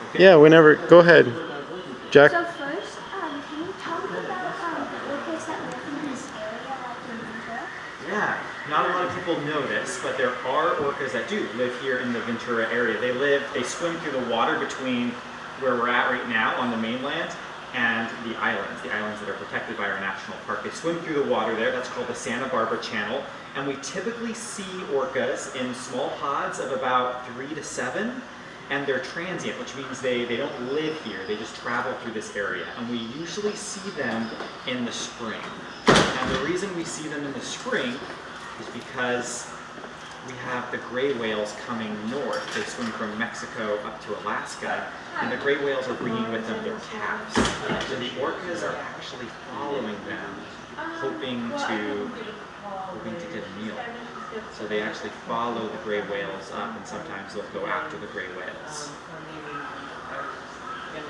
Okay. Yeah, whenever. Go ahead, Jack. So first, can you talk about the orcas that live in this area, like in Ventura? Yeah, not a lot of people know this, but there are orcas that do live here in the Ventura area. They swim through the water between where we're at right now on the mainland and the islands that are protected by our national park. They swim through the water there. That's called the Santa Barbara Channel. And we typically see orcas in small pods of about 3 to 7. And they're transient, which means they don't live here. They just travel through this area. And we usually see them in the spring. And the reason we see them in the spring is because we have the gray whales coming north. They swim from Mexico up to Alaska, and the gray whales are bringing with them their calves. So the orcas are actually following them, hoping to get a meal. So they actually follow the gray whales up, and sometimes they'll go after the gray whales. And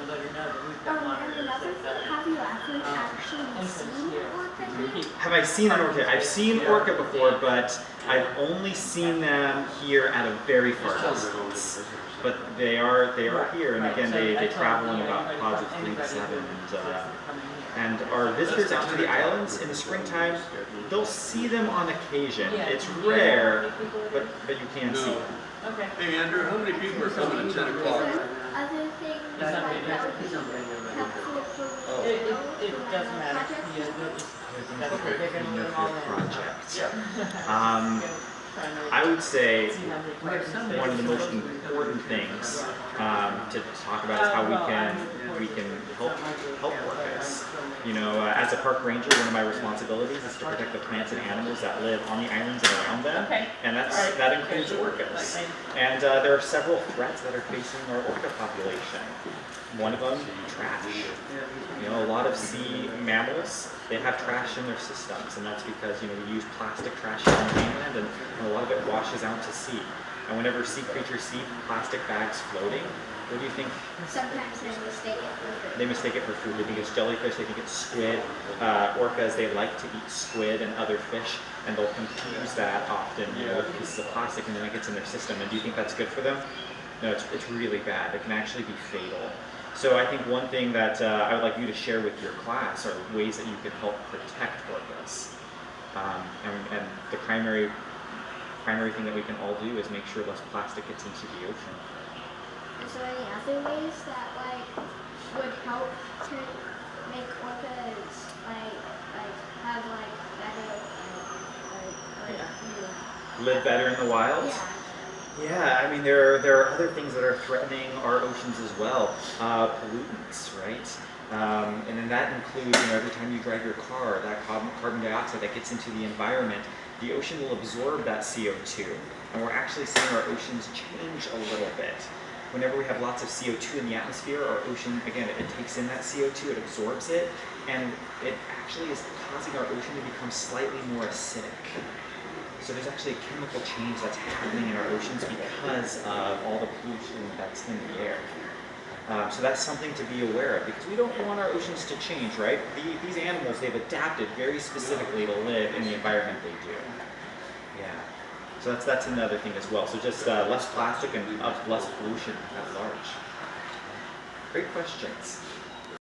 another thing, have you ever actually seen an orca here? Have I seen an orca? I've seen orca before, but I've only seen them here at a very far distance. But they are here, and again, they travel in about pods of 3 to 7. And our visitors out to the islands in the springtime, they'll see them on occasion. It's rare, but you can see them. Okay. Hey Andrew, how many people are coming at 10 o'clock? Other things like that would be helpful for It doesn't matter. Project. I would say one of the most important things to talk about is how we can help orcas. You know, as a park ranger, one of my responsibilities is to protect the plants and animals that live on the islands and around them, and that includes orcas. And there are several threats that are facing our orca population. One of them, trash. You know, a lot of sea mammals, they have trash in their systems, and that's because, you know, we use plastic trash here on the mainland, and a lot of it washes out to sea. And whenever sea creatures see plastic bags floating, what do you think? sometimes they mistake it for food. They mistake it for food. They think it's jellyfish, they think it's squid. Orcas, they like to eat squid and other fish, and they'll confuse that often, you know, with pieces of plastic, and then it gets in their system. And do you think that's good for them? No, it's really bad. It can actually be fatal. So I think one thing that I would like you to share with your class are ways that you can help protect orcas. And the primary thing that we can all do is make sure less plastic gets into the ocean. Is there any other ways that would help to make orcas have better Live better in the wild? Yeah. Yeah, I mean there are other things that are threatening our oceans as well. Pollutants, right? And then that includes, you know, every time you drive your car, that carbon dioxide that gets into the environment, the ocean will absorb that CO2. And we're actually seeing our oceans change a little bit. Whenever we have lots of CO2 in the atmosphere, our ocean, again, it takes in that CO2, it absorbs it, and it actually is causing our ocean to become slightly more acidic. So there's actually a chemical change that's happening in our oceans because of all the pollution that's in the air. So that's something to be aware of, because we don't want our oceans to change, right? These animals, they've adapted very specifically to live in the environment they do. Yeah. So that's another thing as well. So just less plastic and less pollution at large. Great questions.